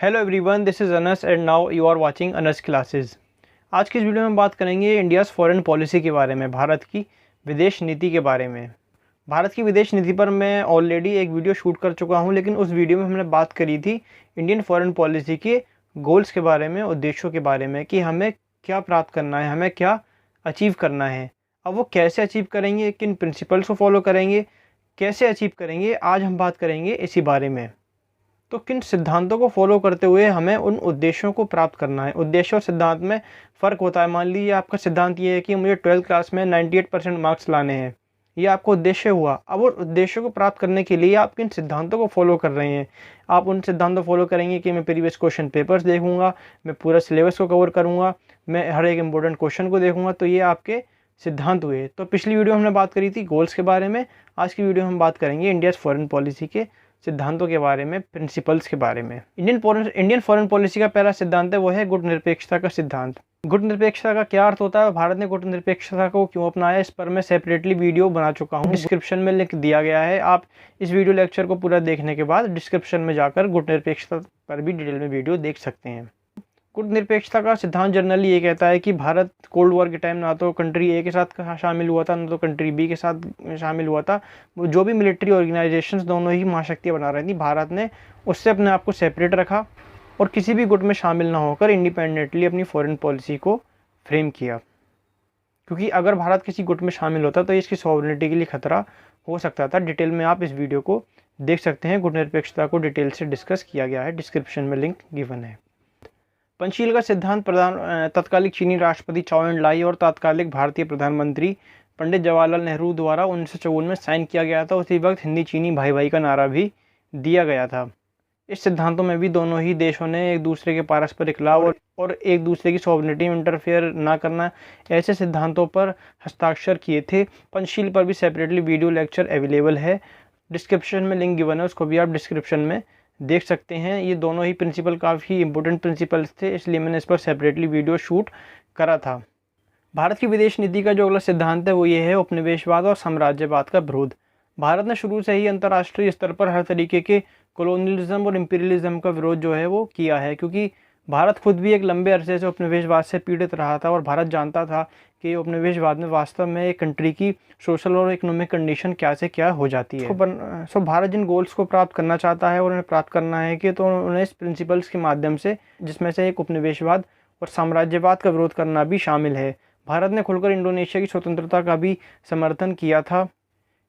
Hello everyone, this is Anas and now you are watching Anas classes. आज की इस video में हम बात करेंगे इंडियाज़ फॉरेन पॉलिसी के बारे में, भारत की विदेश नीति के बारे में। भारत की विदेश नीति पर मैं ऑलरेडी एक वीडियो शूट कर चुका हूं, लेकिन उस वीडियो में हमने बात करी थी इंडियन फॉरेन पॉलिसी के गोल्स के बारे में, उद्देश्यों के बारे में कि हमें क्या प्राप्त करना है, हमें क्या अचीव करना है। अब वो कैसे अचीव करेंगे, किन प्रिंसिपल्स को फॉलो करेंगे, कैसे अचीव करेंगे, आज हम बात करेंगे इसी बारे में। तो किन सिद्धांतों को फॉलो करते हुए हमें उन उद्देश्यों को प्राप्त करना है। उद्देश्य और सिद्धांत में फ़र्क होता है। मान लीजिए आपका सिद्धांत ये है कि मुझे 12th क्लास में 98% मार्क्स लाने हैं, ये आपका उद्देश्य हुआ। अब उन उद्देश्यों को प्राप्त करने के लिए आप किन सिद्धांतों को फॉलो कर रहे हैं। आप उन सिद्धांतों फॉलो करेंगे कि मैं प्रीवियस क्वेश्चन पेपर्स देखूंगा, मैं पूरा सिलेबस को कवर करूंगा, मैं हर एक इंपॉर्टेंट क्वेश्चन को देखूंगा, तो ये आपके सिद्धांत हुए। तो पिछली वीडियो हमने बात करी थी गोल्स के बारे में। आज की वीडियो हम बात करेंगे इंडियाज़ फॉरेन पॉलिसी के सिद्धांतों के बारे में, प्रिंसिपल्स के बारे में। इंडियन फॉरेन पॉलिसी का पहला सिद्धांत है वो है गुट निरपेक्षता का सिद्धांत। गुट निरपेक्षता का क्या अर्थ होता है, भारत ने गुट निरपेक्षता को क्यों अपनाया, इस पर मैं सेपरेटली वीडियो बना चुका हूँ। डिस्क्रिप्शन में लिंक दिया गया है। आप इस वीडियो लेक्चर को पूरा देखने के बाद डिस्क्रिप्शन में जाकर गुट निरपेक्षता पर भी डिटेल में वीडियो देख सकते हैं। गुट निरपेक्षता का सिद्धांत जनरली ये कहता है कि भारत कोल्ड वॉर के टाइम ना तो कंट्री ए के साथ शामिल हुआ था, ना तो कंट्री बी के साथ शामिल हुआ था। जो भी मिलिट्री ऑर्गेनाइजेशंस दोनों ही महाशक्तियाँ बना रही थी, भारत ने उससे अपने आप को सेपरेट रखा और किसी भी गुट में शामिल ना होकर इंडिपेंडेंटली अपनी फॉरेन पॉलिसी को फ्रेम किया। क्योंकि अगर भारत किसी गुट में शामिल होता तो इसकी सॉवरेनिटी के लिए खतरा हो सकता था। डिटेल में आप इस वीडियो को देख सकते हैं। गुट निरपेक्षता को डिटेल से डिस्कस किया गया है, डिस्क्रिप्शन में लिंक गिवन है। पंचशील का सिद्धांत तत्कालिक चीनी राष्ट्रपति चाउ एन लाई और तत्कालिक भारतीय प्रधानमंत्री पंडित जवाहरलाल नेहरू द्वारा 1954 में साइन किया गया था। उसी वक्त हिंदी चीनी भाई भाई का नारा भी दिया गया था। इस सिद्धांतों में भी दोनों ही देशों ने एक दूसरे के पारस्परिक लाभ और एक दूसरे की सॉवरेनिटी में इंटरफेयर ना करना, ऐसे सिद्धांतों पर हस्ताक्षर किए थे। पंचशील पर भी सेपरेटली वीडियो लेक्चर अवेलेबल है, डिस्क्रिप्शन में लिंक गिवन है, उसको भी आप डिस्क्रिप्शन में देख सकते हैं। ये दोनों ही प्रिंसिपल काफ़ी इंपॉर्टेंट प्रिंसिपल्स थे, इसलिए मैंने इस पर सेपरेटली वीडियो शूट करा था। भारत की विदेश नीति का जो अगला सिद्धांत है वो ये है उपनिवेशवाद और साम्राज्यवाद का विरोध। भारत ने शुरू से ही अंतर्राष्ट्रीय स्तर पर हर तरीके के कॉलोनियलिज्म और इम्पीरियलिज्म का विरोध जो है वो किया है, क्योंकि भारत खुद भी एक लंबे अरसे से उपनिवेशवाद से पीड़ित रहा था और भारत जानता था कि उपनिवेशवाद में वास्तव में एक कंट्री की सोशल और इकोनॉमिक कंडीशन क्या से क्या हो जाती है। सो भारत जिन गोल्स को प्राप्त करना चाहता है और उन्हें प्राप्त करना है कि तो उन्हें इस प्रिंसिपल्स के माध्यम से, जिसमें से एक उपनिवेशवाद और साम्राज्यवाद का विरोध करना भी शामिल है। भारत ने खुलकर इंडोनेशिया की स्वतंत्रता का भी समर्थन किया था।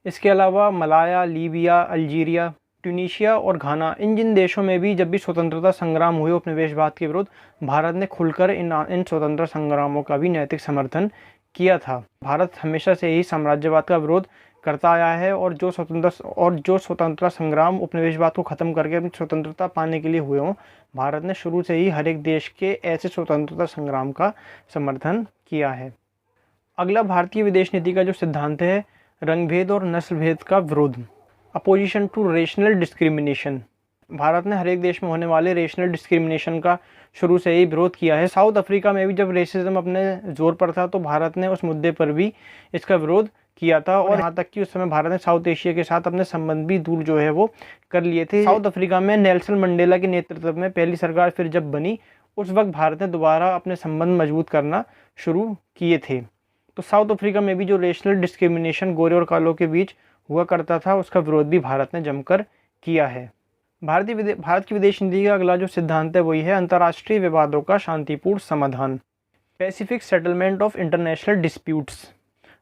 इसके अलावा मलाया, लीबिया, अल्जीरिया, ट्यूनीशिया और घाना, इन जिन देशों में भी जब भी स्वतंत्रता संग्राम हुए उपनिवेशवाद के विरुद्ध, भारत ने खुलकर इन स्वतंत्रता संग्रामों का भी नैतिक समर्थन किया था। भारत हमेशा से ही साम्राज्यवाद का विरोध करता आया है और जो स्वतंत्रता संग्राम उपनिवेशवाद को ख़त्म करके अपनी स्वतंत्रता पाने के लिए हुए हों, भारत ने शुरू से ही हर एक देश के ऐसे स्वतंत्रता संग्राम का समर्थन किया है। अगला भारतीय विदेश नीति का जो सिद्धांत है रंगभेद और नस्लभेद का विरोध, opposition to rational discrimination. Bharat ने हर एक देश में होने वाले रेशनल डिस्क्रिमिनेशन का शुरू से ही विरोध किया है। साउथ अफ्रीका में भी जब रेसिज्म अपने जोर पर था तो भारत ने उस मुद्दे पर भी इसका विरोध किया था और यहाँ तक कि उस समय भारत ने साउथ एशिया के साथ अपने संबंध भी दूर जो है वो कर लिए थे। साउथ अफ्रीका में नेल्सन मंडेला के नेतृत्व में पहली सरकार फिर जब बनी, उस वक्त भारत ने दोबारा अपने संबंध मजबूत करना शुरू किए थे। तो साउथ अफ्रीका में भी जो रेशनल डिस्क्रिमिनेशन गोरे और कालों के बीच हुआ करता था, उसका विरोध भी भारत ने जमकर किया है। भारत की विदेश नीति का अगला जो सिद्धांत है वही है अंतर्राष्ट्रीय विवादों का शांतिपूर्ण समाधान, Pacific settlement of international disputes.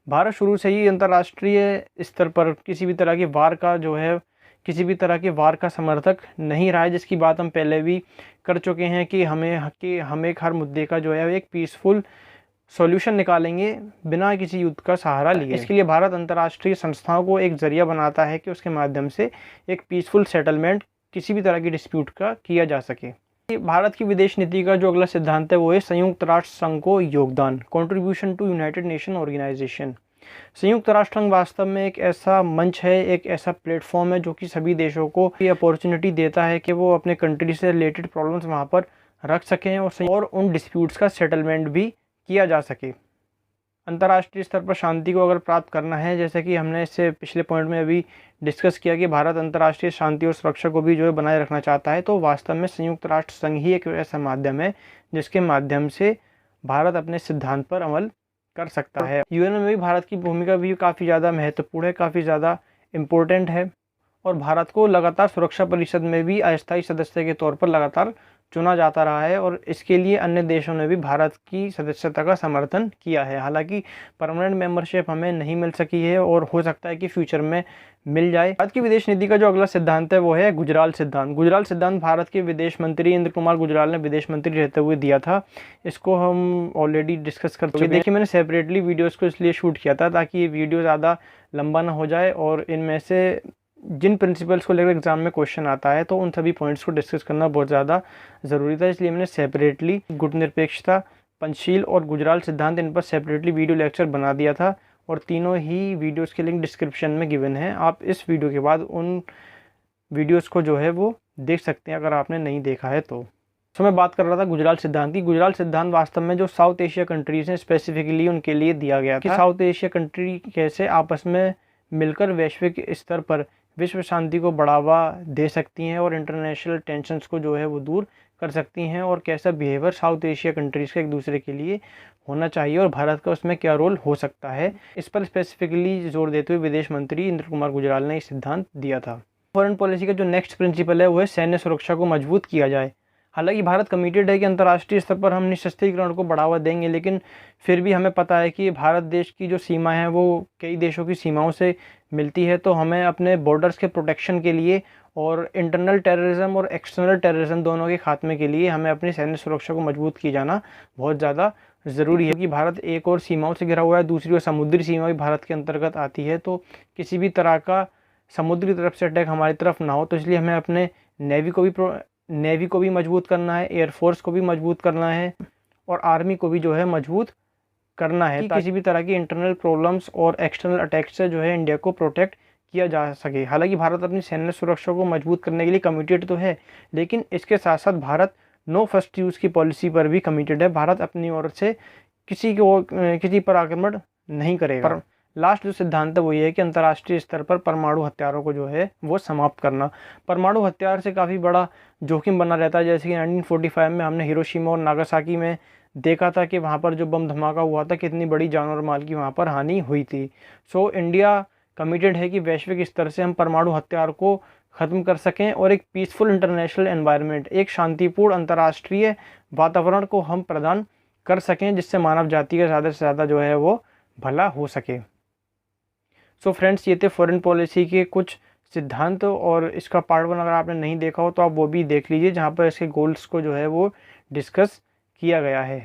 Bharat शुरू से ही अंतर्राष्ट्रीय स्तर पर किसी भी तरह की वार का समर्थक नहीं रहा है, जिसकी बात हम पहले भी कर चुके हैं कि हमें हर मुद्दे का जो है एक पीसफुल सॉल्यूशन निकालेंगे बिना किसी युद्ध का सहारा लिए। इसके लिए भारत अंतर्राष्ट्रीय संस्थाओं को एक जरिया बनाता है कि उसके माध्यम से एक पीसफुल सेटलमेंट किसी भी तरह की डिस्प्यूट का किया जा सके। भारत की विदेश नीति का जो अगला सिद्धांत है वो है संयुक्त राष्ट्र संघ को योगदान, contribution to United Nation organization. संयुक्त राष्ट्र संघ वास्तव में एक ऐसा मंच है, एक ऐसा प्लेटफॉर्म है जो कि सभी देशों को ये अपॉर्चुनिटी देता है कि वो अपने कंट्री से रिलेटेड प्रॉब्लम्स वहाँ पर रख सकें और उन डिस्प्यूट्स का सेटलमेंट भी किया जा सके। अंतर्राष्ट्रीय स्तर पर शांति को अगर प्राप्त करना है, जैसे कि हमने इससे पिछले पॉइंट में अभी डिस्कस किया कि भारत अंतर्राष्ट्रीय शांति और सुरक्षा को भी जो है बनाए रखना चाहता है, तो वास्तव में संयुक्त राष्ट्र संघ ही एक ऐसा माध्यम है जिसके माध्यम से भारत अपने सिद्धांत पर अमल कर सकता है। यूएन में भी भारत की भूमिका भी काफ़ी ज़्यादा महत्वपूर्ण है, काफ़ी ज़्यादा इम्पोर्टेंट है और भारत को लगातार सुरक्षा परिषद में भी अस्थायी सदस्य के तौर पर लगातार चुना जाता रहा है और इसके लिए अन्य देशों ने भी भारत की सदस्यता का समर्थन किया है। हालांकि परमानेंट मेंबरशिप हमें नहीं मिल सकी है और हो सकता है कि फ्यूचर में मिल जाए। भारत की विदेश नीति का जो अगला सिद्धांत है वो है गुजराल सिद्धांत। गुजराल सिद्धांत भारत के विदेश मंत्री इंद्र कुमार गुजराल ने विदेश मंत्री रहते हुए दिया था। इसको हम ऑलरेडी डिस्कस कर चुके हैं। देखिए, मैंने सेपरेटली वीडियोज़ को इसलिए शूट किया था ताकि ये वीडियो ज़्यादा लंबा ना हो जाए और इनमें से जिन प्रिंसिपल्स को लेकर एग्जाम में क्वेश्चन आता है तो उन सभी पॉइंट्स को डिस्कस करना बहुत ज़्यादा ज़रूरी था, इसलिए मैंने सेपरेटली गुटनिरपेक्षता, पंचशील और गुजराल सिद्धांत इन पर सेपरेटली वीडियो लेक्चर बना दिया था और तीनों ही वीडियोस के लिंक डिस्क्रिप्शन में गिवन है। आप इस वीडियो के बाद उन वीडियोस को जो है वो देख सकते हैं अगर आपने नहीं देखा है तो। मैं बात कर रहा था गुजराल सिद्धांत की। गुजराल सिद्धांत वास्तव में जो साउथ एशिया कंट्रीज़ हैं स्पेसिफिकली उनके लिए दिया गया था कि साउथ एशिया कंट्री कैसे आपस में मिलकर वैश्विक स्तर पर विश्व शांति को बढ़ावा दे सकती हैं और इंटरनेशनल टेंशन्स को जो है वो दूर कर सकती हैं और कैसा बिहेवियर साउथ एशिया कंट्रीज़ का एक दूसरे के लिए होना चाहिए और भारत का उसमें क्या रोल हो सकता है, इस पर स्पेसिफिकली जोर देते हुए विदेश मंत्री इंद्र कुमार गुजराल ने सिद्धांत दिया था। फॉरेन पॉलिसी का जो नेक्स्ट प्रिंसिपल है वो है सैन्य सुरक्षा को मजबूत किया जाए। हालांकि भारत कमिटेड है कि अंतर्राष्ट्रीय स्तर पर हम निशस्त्रीकरण को बढ़ावा देंगे, लेकिन फिर भी हमें पता है कि भारत देश की जो सीमा है वो कई देशों की सीमाओं से मिलती है, तो हमें अपने बॉर्डर्स के प्रोटेक्शन के लिए और इंटरनल टेररिज्म और एक्सटर्नल टेररिज्म दोनों के खात्मे के लिए हमें अपनी सैन्य सुरक्षा को मजबूत किए जाना बहुत ज़्यादा ज़रूरी है कि भारत एक और सीमाओं से घिरा हुआ है, दूसरी ओर समुद्री सीमा भी भारत के अंतर्गत आती है, तो किसी भी तरह का समुद्री तरफ से अटैक हमारी तरफ ना हो, तो इसलिए हमें अपने नेवी को भी मजबूत करना है, एयरफोर्स को भी मजबूत करना है और आर्मी को भी जो है मजबूत करना है ताकि किसी भी तरह की इंटरनल प्रॉब्लम्स और एक्सटर्नल अटैक से जो है इंडिया को प्रोटेक्ट किया जा सके। हालांकि भारत अपनी सैन्य सुरक्षा को मजबूत करने के लिए कमिटेड तो है, लेकिन इसके साथ साथ भारत नो फर्स्ट यूज़ की पॉलिसी पर भी कमिटेड है। भारत अपनी ओर से किसी पर आक्रमण नहीं करेगा। पर लास्ट जो सिद्धांत है वो ये है कि अंतर्राष्ट्रीय स्तर पर परमाणु हथियारों को जो है वो समाप्त करना। परमाणु हथियार से काफ़ी बड़ा जोखिम बना रहता है, जैसे कि 1945 में हमने हिरोशिमा और नागासाकी में देखा था कि वहाँ पर जो बम धमाका हुआ था कितनी बड़ी जान और माल की वहाँ पर हानि हुई थी। सो इंडिया कमिटेड है कि वैश्विक स्तर से हम परमाणु हथियार को ख़त्म कर सकें और एक पीसफुल इंटरनेशनल एनवायरनमेंट, एक शांतिपूर्ण अंतर्राष्ट्रीय वातावरण को हम प्रदान कर सकें जिससे मानव जाति का ज़्यादा से ज़्यादा जो है वो भला हो सके। सो फ्रेंड्स, ये थे फॉरेन पॉलिसी के कुछ सिद्धांत और इसका पार्ट 1 अगर आपने नहीं देखा हो तो आप वो भी देख लीजिए जहाँ पर इसके गोल्स को जो है वो डिस्कस किया गया है।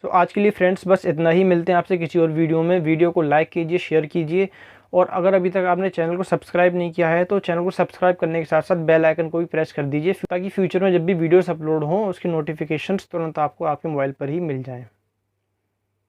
सो आज के लिए फ्रेंड्स बस इतना ही। मिलते हैं आपसे किसी और वीडियो में। वीडियो को लाइक कीजिए, शेयर कीजिए और अगर अभी तक आपने चैनल को सब्सक्राइब नहीं किया है तो चैनल को सब्सक्राइब करने के साथ साथ बेल आइकन को भी प्रेस कर दीजिए ताकि फ्यूचर में जब भी वीडियोस अपलोड हों उसकी नोटिफिकेशंस तुरंत आपको आपके मोबाइल पर ही मिल जाएं।